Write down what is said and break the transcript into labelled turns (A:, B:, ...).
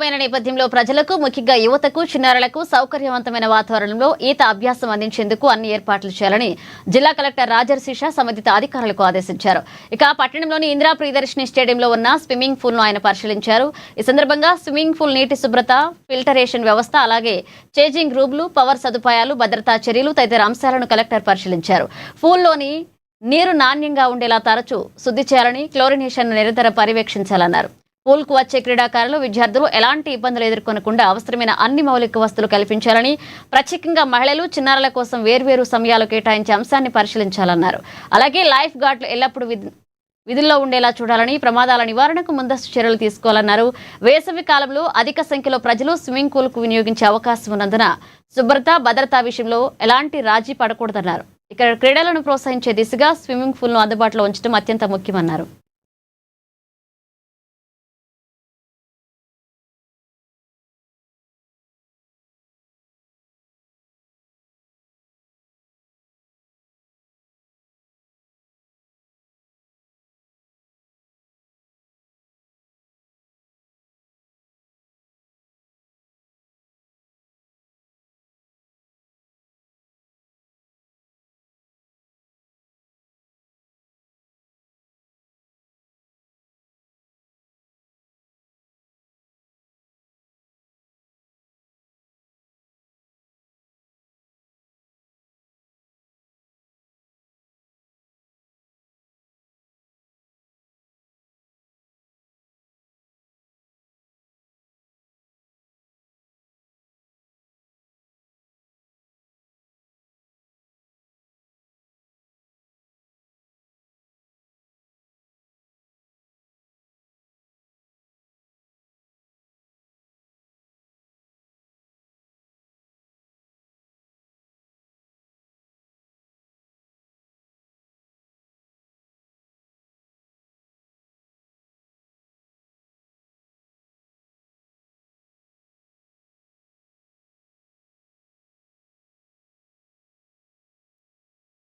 A: నేపథ్యంలో ప్రజలకు ముఖ్యంగా యువతకు చిన్నారులకు సౌకర్యవంతమైన వాతావరణంలో ఈత అభ్యాసం అందించేందుకు అన్ని ఏర్పాట్లు చేయాలని జిల్లా కలెక్టర్ రాజర్షిష సంబంధిత అధికారులకు ఆదేశించారు. ఇక పట్టణంలోని ఇందిరా ప్రియదర్శిని స్టేడియంలో ఉన్న స్విమ్మింగ్ పూల్ ను ఆయన పరిశీలించారు. ఈ సందర్భంగా స్విమ్మింగ్ పూల్ నీటి శుభ్రత, ఫిల్టరేషన్ వ్యవస్థ, అలాగే చేంజింగ్ రూమ్లు, పవర్ సదుపాయాలు, భద్రతా చర్యలు తదితర అంశాలను కలెక్టర్ పరిశీలించారు. పూల్లోని నీరు నాణ్యంగా ఉండేలా తరచూ శుద్ధి చేయాలని, క్లోరినేషన్ నిరంతర పర్యవేక్షించాలన్నారు. పూల్కు వచ్చే క్రీడాకారులు, విద్యార్థులు ఎలాంటి ఇబ్బందులు ఎదుర్కొనకుండా అవసరమైన అన్ని మౌలిక వస్తువులు కల్పించాలని, ప్రత్యేకంగా మహిళలు, చిన్నారుల కోసం వేర్వేరు సమయాలు కేటాయించే అంశాన్ని పరిశీలించాలన్నారు. అలాగే లైఫ్ గార్డులు ఎల్లప్పుడూ విధుల్లో ఉండేలా చూడాలని, ప్రమాదాల నివారణకు ముందస్తు చర్యలు తీసుకోవాలన్నారు. వేసవి కాలంలో అధిక సంఖ్యలో ప్రజలు స్విమ్మింగ్ పూల్కు వినియోగించే అవకాశం ఉన్నందున శుభ్రత, భద్రతా విషయంలో ఎలాంటి రాజీ పడకూడదన్నారు. ఇక్కడ క్రీడలను ప్రోత్సహించే దిశగా స్విమ్మింగ్ పూల్ను అందుబాటులో ఉంచడం అత్యంత ముఖ్యమన్నారు.